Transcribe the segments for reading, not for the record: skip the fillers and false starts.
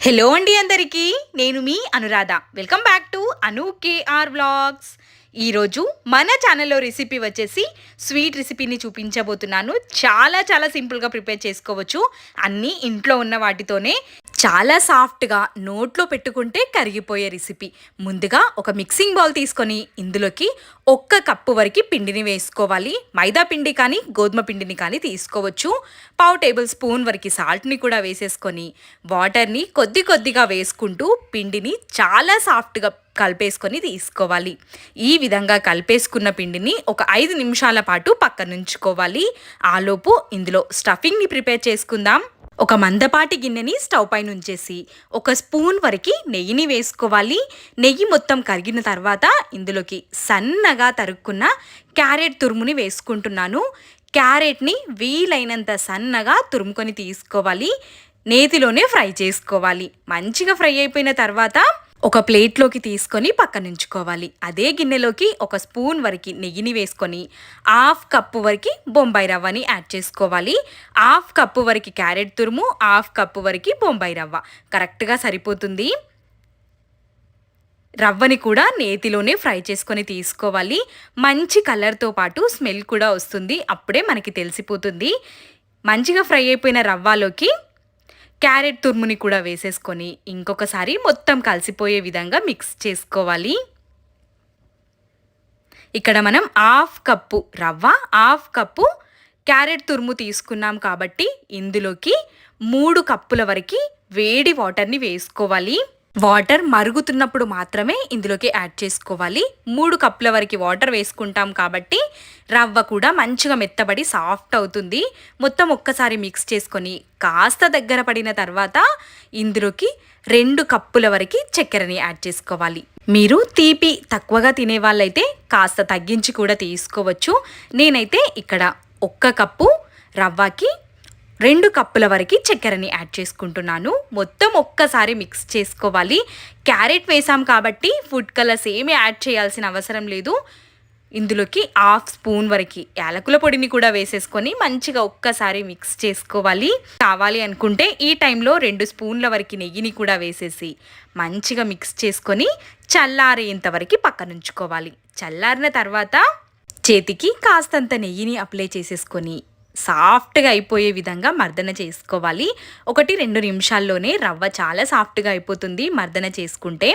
Hello అండి అందరికీ. నేను మీ Anuradha. Welcome back to Anu KR vlogs. ఈరోజు మన ఛానల్లో రెసిపీ వచ్చేసి స్వీట్ రెసిపీని చూపించబోతున్నాను. చాలా చాలా సింపుల్గా ప్రిపేర్ చేసుకోవచ్చు. అన్నీ ఇంట్లో ఉన్న వాటితోనే చాలా సాఫ్ట్గా నోట్లో పెట్టుకుంటే కరిగిపోయే రెసిపీ. ముందుగా ఒక మిక్సింగ్ బౌల్ తీసుకొని ఇందులోకి 1 కప్పు వరకు పిండిని వేసుకోవాలి. మైదా పిండి కానీ గోధుమ పిండిని కానీ తీసుకోవచ్చు. 1/2 టేబుల్ స్పూన్ వరకు సాల్ట్ని కూడా వేసేసుకొని వాటర్ని కొద్ది కొద్దిగా వేసుకుంటూ పిండిని చాలా సాఫ్ట్గా కలిపేసుకొని తీసుకోవాలి. ఈ విధంగా కలిపేసుకున్న పిండిని ఒక 5 నిమిషాల పాటు పక్కనుంచుకోవాలి. ఆలోపు ఇందులో స్టఫింగ్ని ప్రిపేర్ చేసుకుందాం. ఒక మందపాటి గిన్నెని స్టవ్ పైన ఉంచేసి 1 స్పూన్ వరకు నెయ్యిని వేసుకోవాలి. నెయ్యి మొత్తం కరిగిన తర్వాత ఇందులోకి సన్నగా తరుక్కున్న క్యారెట్ తురుముని వేసుకుంటున్నాను. క్యారెట్ని వీలైనంత సన్నగా తురుముకొని తీసుకోవాలి. నేతిలోనే ఫ్రై చేసుకోవాలి. మంచిగా ఫ్రై అయిపోయిన తర్వాత ఒక ప్లేట్లోకి తీసుకొని పక్కనుంచుకోవాలి. అదే గిన్నెలోకి 1 స్పూన్ వరకు నెయ్యిని వేసుకొని 1/2 కప్పు వరకు బొంబాయి రవ్వని యాడ్ చేసుకోవాలి. 1/2 కప్పు వరకు క్యారెట్ తురుము, 1/2 కప్పు వరకు బొంబాయి రవ్వ కరెక్ట్గా సరిపోతుంది. రవ్వని కూడా నేతిలోనే ఫ్రై చేసుకొని తీసుకోవాలి. మంచి కలర్తో పాటు స్మెల్ కూడా వస్తుంది. అప్పుడే మనకి తెలిసిపోతుంది. మంచిగా ఫ్రై అయిపోయిన రవ్వలోకి క్యారెట్ తురుముని కూడా వేసేసుకొని ఇంకొకసారి మొత్తం కలిసిపోయే విధంగా మిక్స్ చేసుకోవాలి. ఇక్కడ మనం 1/2 కప్పు రవ్వ, 1/2 కప్పు క్యారెట్ తురుము తీసుకున్నాం కాబట్టి ఇందులోకి 3 కప్పుల వరకు వేడి వాటర్ని వేసుకోవాలి. వాటర్ మరుగుతున్నప్పుడు మాత్రమే ఇందులోకి యాడ్ చేసుకోవాలి. 3 కప్పుల వరకు వాటర్ వేసుకుంటాం కాబట్టి రవ్వ కూడా మంచిగా మెత్తబడి సాఫ్ట్ అవుతుంది. మొత్తం ఒక్కసారి మిక్స్ చేసుకొని కాస్త దగ్గర పడిన తర్వాత ఇందులోకి 2 కప్పుల వరకు చక్కెరని యాడ్ చేసుకోవాలి. మీరు తీపి తక్కువగా తినే వాళ్ళైతే కాస్త తగ్గించి కూడా తీసుకోవచ్చు. నేనైతే ఇక్కడ 1 కప్పు రవ్వకి 2 కప్పుల వరకు చక్కెరని యాడ్ చేసుకుంటున్నాను. మొత్తం ఒక్కసారి మిక్స్ చేసుకోవాలి. క్యారెట్ వేసాం కాబట్టి ఫుడ్ కలర్స్ ఏమీ యాడ్ చేయాల్సిన అవసరం లేదు. ఇందులోకి 1/2 స్పూన్ వరకు యాలకుల పొడిని కూడా వేసేసుకొని మంచిగా ఒక్కసారి మిక్స్ చేసుకోవాలి. కావాలి అనుకుంటే ఈ టైంలో 2 స్పూన్ల వరకు నెయ్యిని కూడా వేసేసి మంచిగా మిక్స్ చేసుకొని చల్లారేంత వరకు పక్కనుంచుకోవాలి. చల్లారిన తర్వాత చేతికి కాస్తంత నెయ్యిని అప్లై చేసేసుకొని సాఫ్ట్గా అయిపోయే విధంగా మర్దన చేసుకోవాలి. 1-2 నిమిషాల్లోనే రవ్వ చాలా సాఫ్ట్గా అయిపోతుంది మర్దన చేసుకుంటే.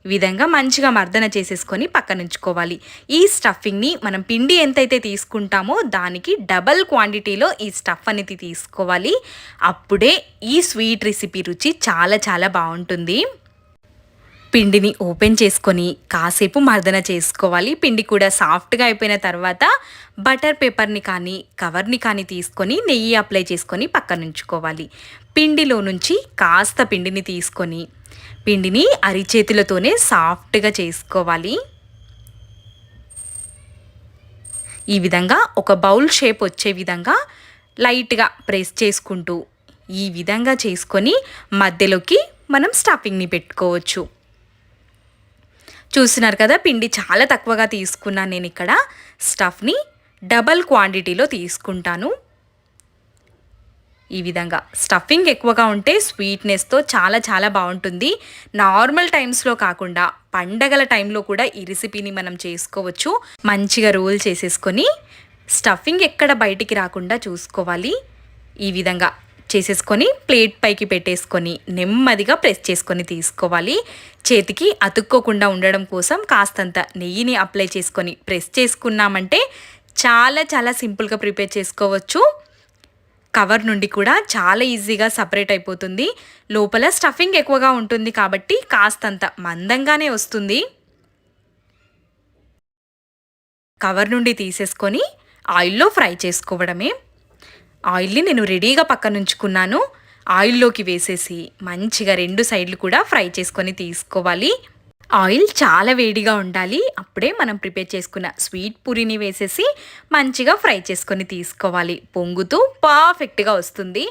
ఈ విధంగా మంచిగా మర్దన చేసేసుకొని పక్కనుంచుకోవాలి. ఈ స్టఫింగ్ని మనం పిండి ఎంతైతే తీసుకుంటామో దానికి డబల్ క్వాంటిటీలో ఈ స్టఫ్ అనేది తీసుకోవాలి. అప్పుడే ఈ స్వీట్ రెసిపీ రుచి చాలా చాలా బాగుంటుంది. పిండిని ఓపెన్ చేసుకొని కాసేపు మర్దన చేసుకోవాలి. పిండి కూడా సాఫ్ట్గా అయిపోయిన తర్వాత బటర్ పేపర్ని కానీ కవర్ని కానీ తీసుకొని నెయ్యి అప్లై చేసుకొని పక్కనుంచుకోవాలి. పిండిలో నుంచి కాస్త పిండిని తీసుకొని పిండిని అరిచేతులతోనే సాఫ్ట్గా చేసుకోవాలి. ఈ విధంగా ఒక బౌల్ షేప్ వచ్చే విధంగా లైట్గా ప్రెస్ చేసుకుంటూ ఈ విధంగా చేసుకొని మధ్యలోకి మనం స్టఫింగ్ని పెట్టుకోవచ్చు. చూస్తున్నారు కదా, పిండి చాలా తక్కువగా తీసుకున్నాను. నేను ఇక్కడ స్టఫ్ని డబల్ క్వాంటిటీలో తీసుకుంటాను. ఈ విధంగా స్టఫింగ్ ఎక్కువగా ఉంటే స్వీట్నెస్తో చాలా చాలా బాగుంటుంది. నార్మల్ టైమ్స్లో కాకుండా పండగల టైంలో కూడా ఈ రెసిపీని మనం చేసుకోవచ్చు. మంచిగా రోల్ చేసేసుకొని స్టఫింగ్ ఎక్కడ బయటికి రాకుండా చూసుకోవాలి. ఈ విధంగా చేసేసుకొని ప్లేట్ పైకి పెట్టేసుకొని నెమ్మదిగా ప్రెస్ చేసుకొని తీసుకోవాలి. చేతికి అతుక్కోకుండా ఉండడం కోసం కాస్తంత నెయ్యిని అప్లై చేసుకొని ప్రెస్ చేసుకున్నామంటే చాలా చాలా సింపుల్గా ప్రిపేర్ చేసుకోవచ్చు. కవర్ నుండి కూడా చాలా ఈజీగా సపరేట్ అయిపోతుంది. లోపల స్టఫింగ్ ఎక్కువగా ఉంటుంది కాబట్టి కాస్తంత మందంగానే వస్తుంది. కవర్ నుండి తీసేసుకొని ఆయిల్లో ఫ్రై చేసుకోవడమే. ఆయిల్ని నేను రెడీగా పక్కనుంచుకున్నాను. ఆయిల్లోకి వేసేసి మంచిగా 2 సైడ్లు కూడా ఫ్రై చేసుకొని తీసుకోవాలి. ఆయిల్ చాలా వేడిగా ఉండాలి. అప్పుడే మనం ప్రిపేర్ చేసుకున్న స్వీట్ పూరిని వేసేసి మంచిగా ఫ్రై చేసుకొని తీసుకోవాలి. పొంగుతూ పర్ఫెక్ట్గా వస్తుంది.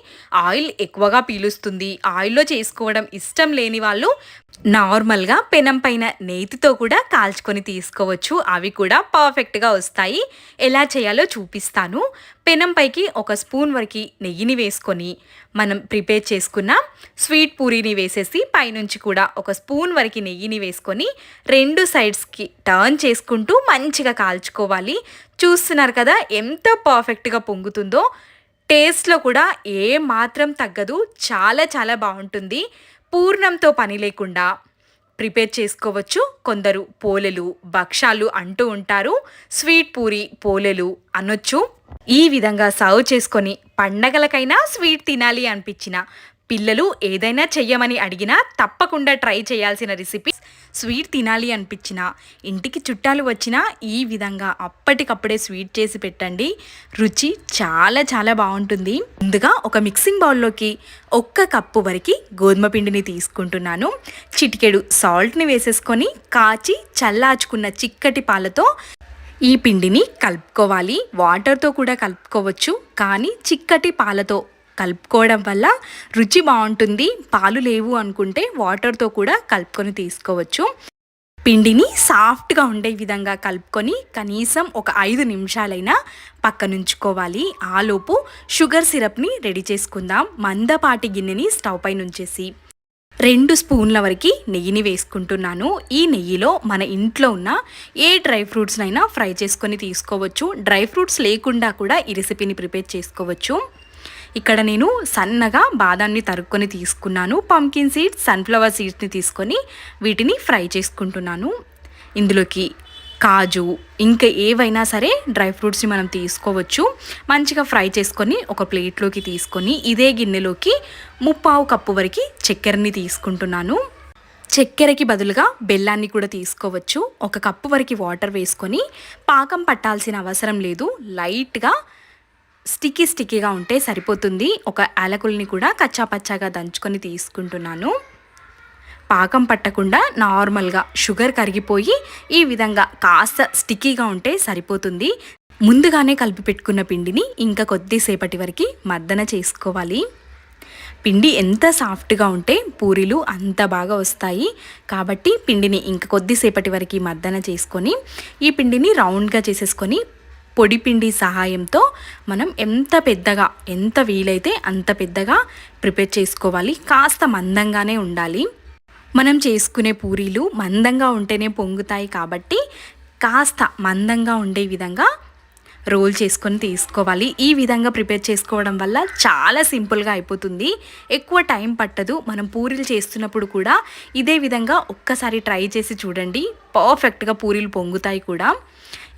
ఆయిల్ ఎక్కువగా పీలుస్తుంది. ఆయిల్లో చేసుకోవడం ఇష్టం లేని వాళ్ళు నార్మల్గా పెనం పైన నేతితో కూడా కాల్చుకొని తీసుకోవచ్చు. అవి కూడా పర్ఫెక్ట్‌గా వస్తాయి. ఎలా చేయాలో చూపిస్తాను. పెనం పైకి ఒక స్పూన్ వరకి నెయ్యిని వేసుకొని, మనం ప్రిపేర్ చేసుకున్న స్వీట్ పూరీని వేసేసి పైనుంచి కూడా ఒక స్పూన్ వరకి నెయ్యిని వేసుకొని 2 సైడ్స్‌కి టర్న్ చేసుకుంటూ మంచిగా కాల్చుకోవాలి. చూస్తున్నారు కదా ఎంత పర్ఫెక్ట్‌గా పొంగుతుందో. టేస్ట్‌లో కూడా ఏ మాత్రం తగ్గదు. చాలా చాలా బావుంటుంది. పూర్ణంతో పని లేకుండా ప్రిపేర్ చేసుకోవచ్చు. కొందరు పోలెలు, భక్షాలు అంటూ ఉంటారు. స్వీట్ పూరి, పోలెలు అనొచ్చు. ఈ విధంగా సర్వ్ చేసుకొని పండగలకైనా స్వీట్ తినాలి అనిపించిన, పిల్లలు ఏదైనా చెయ్యమని అడిగినా తప్పకుండా ట్రై చేయాల్సిన రెసిపీ. స్వీట్ తినాలి అనిపించిన, ఇంటికి చుట్టాలు వచ్చినా ఈ విధంగా అప్పటికప్పుడే స్వీట్ చేసి పెట్టండి. రుచి చాలా చాలా బాగుంటుంది. ముందుగా ఒక మిక్సింగ్ బౌల్లోకి 1 కప్పు వరకు గోధుమ పిండిని తీసుకుంటున్నాను. చిటికెడు సాల్ట్ని వేసేసుకొని కాచి చల్లార్చుకున్న చిక్కటి పాలతో ఈ పిండిని కలుపుకోవాలి. వాటర్తో కూడా కలుపుకోవచ్చు, కానీ చిక్కటి పాలతో కలుపుకోవడం వల్ల రుచి బాగుంటుంది. పాలు లేవు అనుకుంటే వాటర్తో కూడా కలుపుకొని తీసుకోవచ్చు. పిండిని సాఫ్ట్గా ఉండే విధంగా కలుపుకొని కనీసం ఒక 5 నిమిషాలైనా పక్కనుంచుకోవాలి. ఆలోపు షుగర్ సిరప్ని రెడీ చేసుకుందాం. మందపాటి గిన్నెని స్టవ్ పైన ఉంచేసి 2 స్పూన్ల వరకు నెయ్యిని వేసుకుంటున్నాను. ఈ నెయ్యిలో మన ఇంట్లో ఉన్న ఏ డ్రై ఫ్రూట్స్నైనా ఫ్రై చేసుకొని తీసుకోవచ్చు. డ్రై ఫ్రూట్స్ లేకుండా కూడా ఈ రెసిపీని ప్రిపేర్ చేసుకోవచ్చు. ఇక్కడ నేను సన్నగా బాదాన్ని తరుక్కొని తీసుకున్నాను. పంకిన్ సీడ్స్, సన్ఫ్లవర్ సీడ్స్ని తీసుకొని వీటిని ఫ్రై చేసుకుంటున్నాను. ఇందులోకి కాజు, ఇంకా ఏవైనా సరే డ్రై ఫ్రూట్స్ని మనం తీసుకోవచ్చు. మంచిగా ఫ్రై చేసుకొని ఒక ప్లేట్లోకి తీసుకొని ఇదే గిన్నెలోకి 3/4 కప్పు వరకు చక్కెరని తీసుకుంటున్నాను. చక్కెరకి బదులుగా బెల్లాన్ని కూడా తీసుకోవచ్చు. 1 కప్పు వరకు వాటర్ వేసుకొని పాకం పట్టాల్సిన అవసరం లేదు. లైట్గా స్టిక్కీగా ఉంటే సరిపోతుంది. ఒక యాలకుల్ని కూడా కచ్చాపచ్చాగా దంచుకొని తీసుకుంటున్నాను. పాకం పట్టకుండా నార్మల్గా షుగర్ కరిగిపోయి ఈ విధంగా కాస్త స్టిక్కీగా ఉంటే సరిపోతుంది. ముందుగానే కలిపి పెట్టుకున్న పిండిని ఇంకా కొద్దిసేపటి వరకు మర్దన చేసుకోవాలి. పిండి ఎంత సాఫ్ట్గా ఉంటే పూరీలు అంత బాగా వస్తాయి. కాబట్టి పిండిని ఇంకా కొద్దిసేపటి వరకు మర్దన చేసుకొని ఈ పిండిని రౌండ్గా చేసేసుకొని పొడి పిండి సహాయంతో మనం ఎంత వీలైతే అంత పెద్దగా ప్రిపేర్ చేసుకోవాలి. కాస్త మందంగానే ఉండాలి. మనం చేసుకునే పూరీలు మందంగా ఉంటేనే పొంగుతాయి కాబట్టి కాస్త మందంగా ఉండే విధంగా రోల్ చేసుకొని తీసుకోవాలి. ఈ విధంగా ప్రిపేర్ చేసుకోవడం వల్ల చాలా సింపుల్గా అయిపోతుంది. ఎక్కువ టైం పట్టదు. మనం పూరీలు చేస్తున్నప్పుడు కూడా ఇదే విధంగా ఒక్కసారి ట్రై చేసి చూడండి. పర్ఫెక్ట్గా పూరీలు పొంగుతాయి కూడా.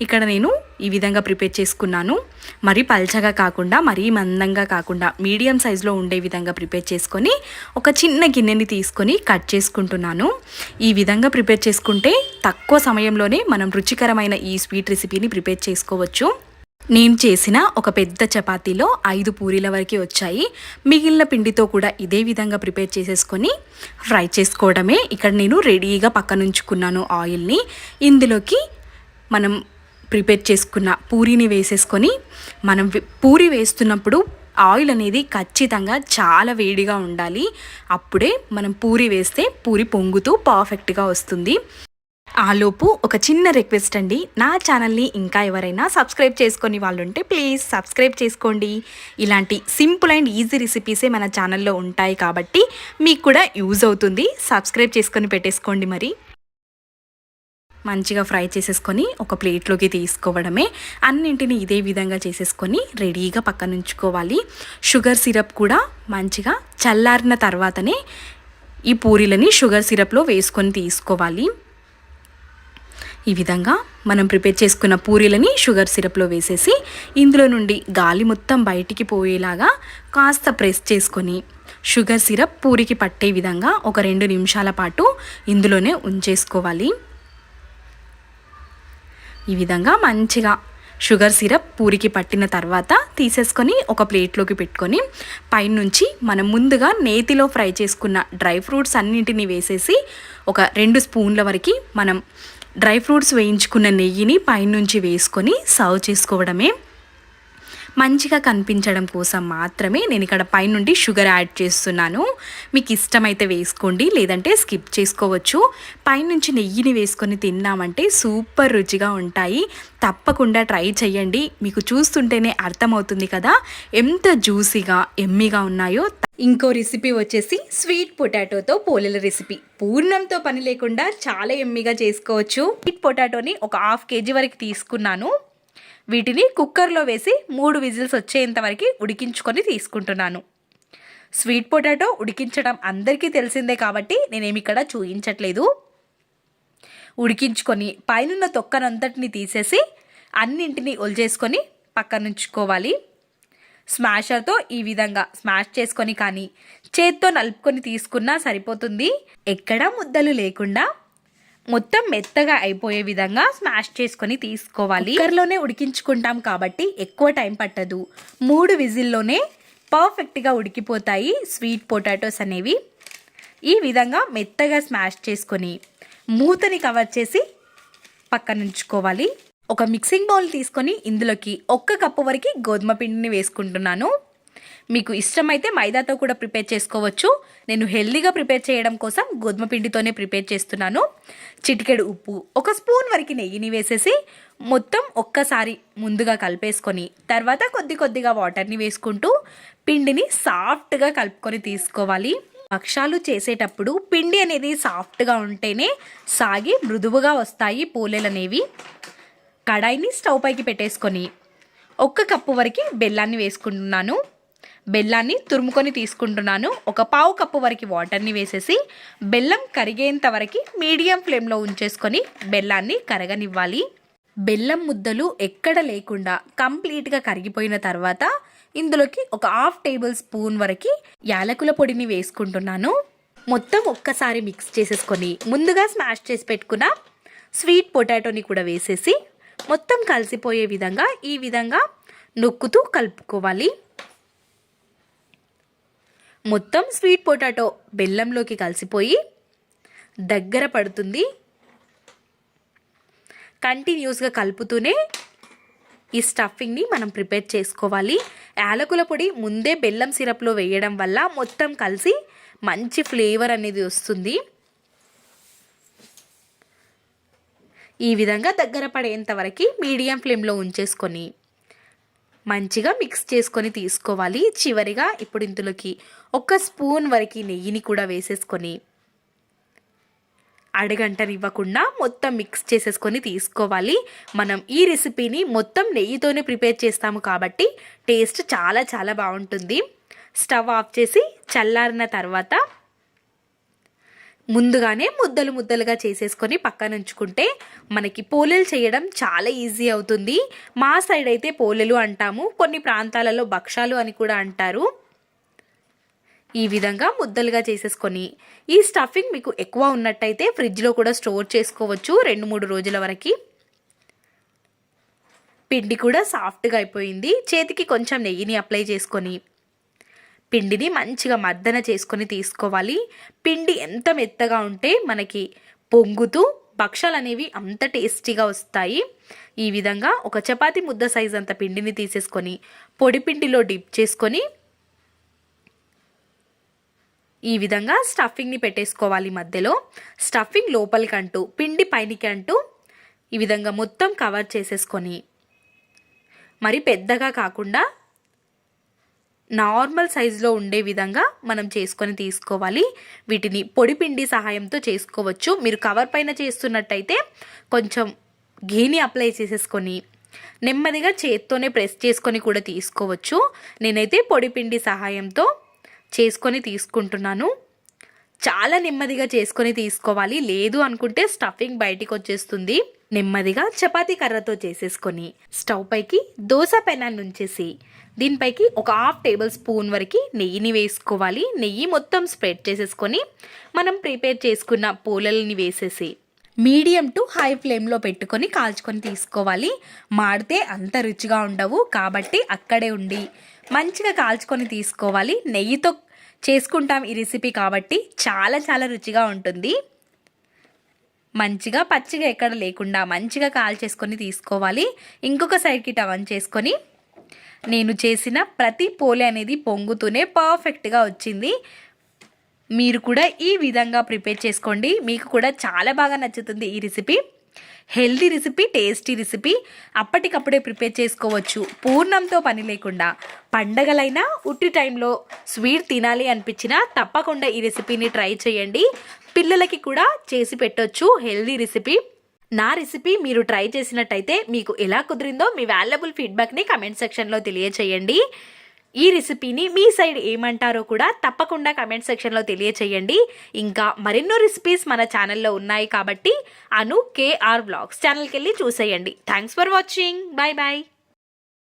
ఇక్కడ నేను ఈ విధంగా ప్రిపేర్ చేసుకున్నాను. మరీ పల్చగా కాకుండా మరీ మందంగా కాకుండా మీడియం సైజులో ఉండే విధంగా ప్రిపేర్ చేసుకొని ఒక చిన్న గిన్నెని తీసుకొని కట్ చేసుకుంటున్నాను. ఈ విధంగా ప్రిపేర్ చేసుకుంటే తక్కువ సమయంలోనే మనం రుచికరమైన ఈ స్వీట్ రెసిపీని ప్రిపేర్ చేసుకోవచ్చు. నేను చేసిన ఒక పెద్ద చపాతీలో 5 పూరీల వరకు వచ్చాయి. మిగిలిన పిండితో కూడా ఇదే విధంగా ప్రిపేర్ చేసేసుకొని ఫ్రై చేసుకోవడమే. ఇక్కడ నేను రెడీగా పక్కనుంచుకున్నాను ఆయిల్ని. ఇందులోకి మనం ప్రిపేర్ చేసుకున్న పూరీని వేసేసుకొని మనం పూరీ వేస్తున్నప్పుడు ఆయిల్ అనేది ఖచ్చితంగా చాలా వేడిగా ఉండాలి. అప్పుడే మనం పూరీ వేస్తే పూరి పొంగుతూ పర్ఫెక్ట్గా వస్తుంది. ఆలోపు ఒక చిన్న రిక్వెస్ట్ అండి, నా ఛానల్ని ఇంకా ఎవరైనా సబ్స్క్రైబ్ చేసుకొని వాళ్ళు ఉంటే ప్లీజ్ సబ్స్క్రైబ్ చేసుకోండి. ఇలాంటి సింపుల్ అండ్ ఈజీ రెసిపీసే మన ఛానల్లో ఉంటాయి కాబట్టి మీకు కూడా యూజ్ అవుతుంది. సబ్స్క్రైబ్ చేసుకొని పెట్టేసుకోండి. మరి మంచిగా ఫ్రై చేసేసుకొని ఒక ప్లేట్లోకి తీసుకోవడమే. అన్నింటినీ ఇదే విధంగా చేసేసుకొని రెడీగా పక్కన ఉంచుకోవాలి. షుగర్ సిరప్ కూడా మంచిగా చల్లారిన తర్వాతనే ఈ పూరీలని షుగర్ సిరప్లో వేసుకొని తీసుకోవాలి. ఈ విధంగా మనం ప్రిపేర్ చేసుకున్న పూరీలని షుగర్ సిరప్లో వేసేసి ఇందులో నుండి గాలి మొత్తం బయటికి పోయేలాగా కాస్త ప్రెస్ చేసుకొని షుగర్ సిరప్ పూరికి పట్టే విధంగా ఒక 2 నిమిషాల పాటు ఇందులోనే ఉంచేసుకోవాలి. ఈ విధంగా మంచిగా షుగర్ సిరప్ పూరికి పట్టిన తర్వాత తీసేసుకొని ఒక ప్లేట్లోకి పెట్టుకొని పైనుంచి మనం ముందుగా నేతిలో ఫ్రై చేసుకున్న డ్రై ఫ్రూట్స్ అన్నింటినీ వేసేసి ఒక 2 స్పూన్ల వరకు మనం డ్రై ఫ్రూట్స్ వేయించుకున్న నెయ్యిని పైనుంచి వేసుకొని సర్వ్ చేసుకోవడమే. మంచిగా కనిపించడం కోసం మాత్రమే నేను ఇక్కడ పైనుండి షుగర్ యాడ్ చేస్తున్నాను. మీకు ఇష్టమైతే వేసుకోండి, లేదంటే స్కిప్ చేసుకోవచ్చు. పైనుంచి నెయ్యిని వేసుకొని తిన్నామంటే సూపర్ రుచిగా ఉంటాయి. తప్పకుండా ట్రై చేయండి. మీకు చూస్తుంటేనే అర్థమవుతుంది కదా ఎంత జ్యూసీగా ఎమ్మీగా ఉన్నాయో. ఇంకో రెసిపీ వచ్చేసి స్వీట్ పొటాటోతో పోలేల రెసిపీ. పూర్ణంతో పని లేకుండా చాలా ఎమ్మీగా చేసుకోవచ్చు. స్వీట్ పొటాటోని ఒక 1/2 kg వరకు తీసుకున్నాను. వీటిని కుక్కర్లో వేసి 3 విజిల్స్ వచ్చేంత వరకు ఉడికించుకొని తీసుకుంటున్నాను. స్వీట్ పొటాటో ఉడికించడం అందరికీ తెలిసిందే కాబట్టి నేనేమి ఇక్కడ చూపించట్లేదు. ఉడికించుకొని పైనున్న తొక్కనంతటిని తీసేసి అన్నింటినీ ఒలిచేసుకొని పక్కనుంచుకోవాలి. స్మాషర్తో ఈ విధంగా స్మాష్ చేసుకొని కానీ చేత్తో నలుపుకొని తీసుకున్నా సరిపోతుంది. ఎక్కడ ముద్దలు లేకుండా మొత్తం మెత్తగా అయిపోయే విధంగా స్మాష్ చేసుకొని తీసుకోవాలి. కుక్కర్లోనే ఉడికించుకుంటాం కాబట్టి ఎక్కువ టైం పట్టదు. 3 విజిల్లోనే పర్ఫెక్ట్గా ఉడికిపోతాయి స్వీట్ పొటాటోస్ అనేవి. ఈ విధంగా మెత్తగా స్మాష్ చేసుకొని మూతని కవర్ చేసి పక్కనుంచుకోవాలి. ఒక మిక్సింగ్ బౌల్ తీసుకొని ఇందులోకి 1 కప్పు వరకు గోధుమ పిండిని వేసుకుంటున్నాను. మీకు ఇష్టమైతే మైదాతో కూడా ప్రిపేర్ చేసుకోవచ్చు. నేను హెల్దీగా ప్రిపేర్ చేయడం కోసం గోధుమ పిండితోనే ప్రిపేర్ చేస్తున్నాను. చిటికెడు ఉప్పు, 1 స్పూన్ వరకు నెయ్యిని వేసేసి మొత్తం ఒక్కసారి ముందుగా కలిపేసుకొని తర్వాత కొద్దిగా వాటర్ని వేసుకుంటూ పిండిని సాఫ్ట్గా కలుపుకొని తీసుకోవాలి. భక్షాలు చేసేటప్పుడు పిండి అనేది సాఫ్ట్గా ఉంటేనే సాగి మృదువుగా వస్తాయి పోలేలు అనేవి. కడాయిని స్టవ్ పైకి పెట్టేసుకొని 1 కప్పు వరకు బెల్లాన్ని వేసుకుంటున్నాను. బెల్లాన్ని తురుముకొని తీసుకుంటున్నాను. 1/4 కప్పు వరకు వాటర్ని వేసేసి బెల్లం కరిగేంత వరకు మీడియం ఫ్లేమ్లో ఉంచేసుకొని బెల్లాన్ని కరగనివ్వాలి. బెల్లం ముద్దలు ఎక్కడ లేకుండా కంప్లీట్గా కరిగిపోయిన తర్వాత ఇందులోకి 1/2 టేబుల్ స్పూన్ వరకు యాలకుల పొడిని వేసుకుంటున్నాను. మొత్తం ఒక్కసారి మిక్స్ చేసేసుకొని ముందుగా స్మాష్ చేసి పెట్టుకున్న స్వీట్ పొటాటోని కూడా వేసేసి మొత్తం కలిసిపోయే విధంగా ఈ విధంగా నొక్కుతూ కలుపుకోవాలి. మొత్తం స్వీట్ పొటాటో బెల్లంలోకి కలిసిపోయి దగ్గర పడుతుంది. కంటిన్యూస్గా కలుపుతూనే ఈ స్టఫింగ్ని మనం ప్రిపేర్ చేసుకోవాలి. యాలకుల పొడి ముందే బెల్లం సిరప్లో వేయడం వల్ల మొత్తం కలిసి మంచి ఫ్లేవర్ అనేది వస్తుంది. ఈ విధంగా దగ్గర పడేంత వరకు మీడియం ఫ్లేమ్లో ఉంచేసుకొని మంచిగా మిక్స్ చేసుకొని తీసుకోవాలి. చివరిగా ఇప్పుడు ఇందులోకి 1 స్పూన్ వరకు నెయ్యిని కూడా వేసేసుకొని అడగంటనివ్వకుండా మొత్తం మిక్స్ చేసేసుకొని తీసుకోవాలి. మనం ఈ రెసిపీని మొత్తం నెయ్యితోనే ప్రిపేర్ చేస్తాము కాబట్టి టేస్ట్ చాలా బాగుంటుంది. స్టవ్ ఆఫ్ చేసి చల్లారిన తర్వాత ముందుగానే ముద్దలుగా చేసేసుకొని పక్కన ఉంచుకుంటే మనకి పోలేలు చేయడం చాలా ఈజీ అవుతుంది. మా సైడ్ అయితే పోలేలు అంటాము, కొన్ని ప్రాంతాలలో భక్షాలు అని కూడా అంటారు. ఈ విధంగా ముద్దలుగా చేసేసుకొని ఈ స్టఫింగ్ మీకు ఎక్కువ ఉన్నట్టయితే ఫ్రిడ్జ్లో కూడా స్టోర్ చేసుకోవచ్చు 2-3 రోజుల వరకు. పిండి కూడా సాఫ్ట్గా అయిపోయింది. చేతికి కొంచెం నెయ్యిని అప్లై చేసుకొని పిండిని మంచిగా మర్దన చేసుకొని తీసుకోవాలి. పిండి ఎంత మెత్తగా ఉంటే మనకి పొంగుతూ భక్షాలు అనేవి అంత టేస్టీగా వస్తాయి. ఈ విధంగా ఒక చపాతీ ముద్ద సైజ్ అంత పిండిని తీసేసుకొని పొడి పిండిలో డిప్ చేసుకొని ఈ విధంగా స్టఫింగ్ని పెట్టేసుకోవాలి. మధ్యలో స్టఫింగ్ లోపలికి అంటూ పిండి పైనకి అంటూ ఈ విధంగా మొత్తం కవర్ చేసేసుకొని మరి పెద్దగా కాకుండా నార్మల్ సైజులో ఉండే విధంగా మనం చేసుకొని తీసుకోవాలి. వీటిని పొడి పిండి సహాయంతో చేసుకోవచ్చు. మీరు కవర్ పైన చేస్తున్నట్టయితే కొంచెం ఘీని అప్లై చేసేసుకొని నెమ్మదిగా చేత్తోనే ప్రెస్ చేసుకొని కూడా తీసుకోవచ్చు. నేనైతే పొడి పిండి సహాయంతో చేసుకొని తీసుకుంటున్నాను. చాలా నెమ్మదిగా చేసుకొని తీసుకోవాలి, లేదు అనుకుంటే స్టఫింగ్ బయటికి వచ్చేస్తుంది. నెమ్మదిగా చపాతీ కర్రతో చేసేసుకొని స్టవ్ పైకి దోశ పెనాన్ని ఉంచేసి దీనిపైకి 1/2 టేబుల్ స్పూన్ వరకు నెయ్యిని వేసుకోవాలి. నెయ్యి మొత్తం స్ప్రెడ్ చేసేసుకొని మనం ప్రిపేర్ చేసుకున్న పోలల్ని వేసేసి మీడియం టు హై ఫ్లేమ్లో పెట్టుకొని కాల్చుకొని తీసుకోవాలి. మాడితే అంత రుచిగా ఉండవు కాబట్టి అక్కడే ఉండి మంచిగా కాల్చుకొని తీసుకోవాలి. నెయ్యితో చేసుకుంటాం ఈ రెసిపీ కాబట్టి చాలా రుచిగా ఉంటుంది. మంచిగా పచ్చిగా ఎక్కడ లేకుండా మంచిగా కాల్చేసుకొని తీసుకోవాలి. ఇంకొక సైడ్కి టర్న్ చేసుకొని నేను చేసిన ప్రతి పోలే అనేది పొంగుతూనే పర్ఫెక్ట్గా వచ్చింది. మీరు కూడా ఈ విధంగా ప్రిపేర్ చేసుకోండి, మీకు కూడా చాలా బాగా నచ్చుతుంది ఈ recipe. Healthy recipe, tasty recipe, అప్పటికప్పుడే ప్రిపేర్ చేసుకోవచ్చు, పూర్ణంతో పని లేకుండా. పండగలైనా ఉట్టి టైంలో స్వీట్ తినాలి అనిపించినా తప్పకుండా ఈ రెసిపీని ట్రై చేయండి. పిల్లలకి కూడా చేసి పెట్టొచ్చు హెల్దీ రెసిపీ. నా రెసిపీ మీరు ట్రై చేసినట్టయితే మీకు ఎలా కుదిరిందో మీ వాల్యుబుల్ ఫీడ్బ్యాక్ని కమెంట్ సెక్షన్లో తెలియచేయండి. ఈ రెసిపీని మీ సైడ్ ఏమంటారో కూడా తప్పకుండా కమెంట్ సెక్షన్లో తెలియచేయండి. ఇంకా మరెన్నో రెసిపీస్ మన ఛానల్లో ఉన్నాయి కాబట్టి అను కేఆర్ వ్లాగ్స్ ఛానల్కి వెళ్ళి చూసేయండి. Thanks for watching. Bye bye.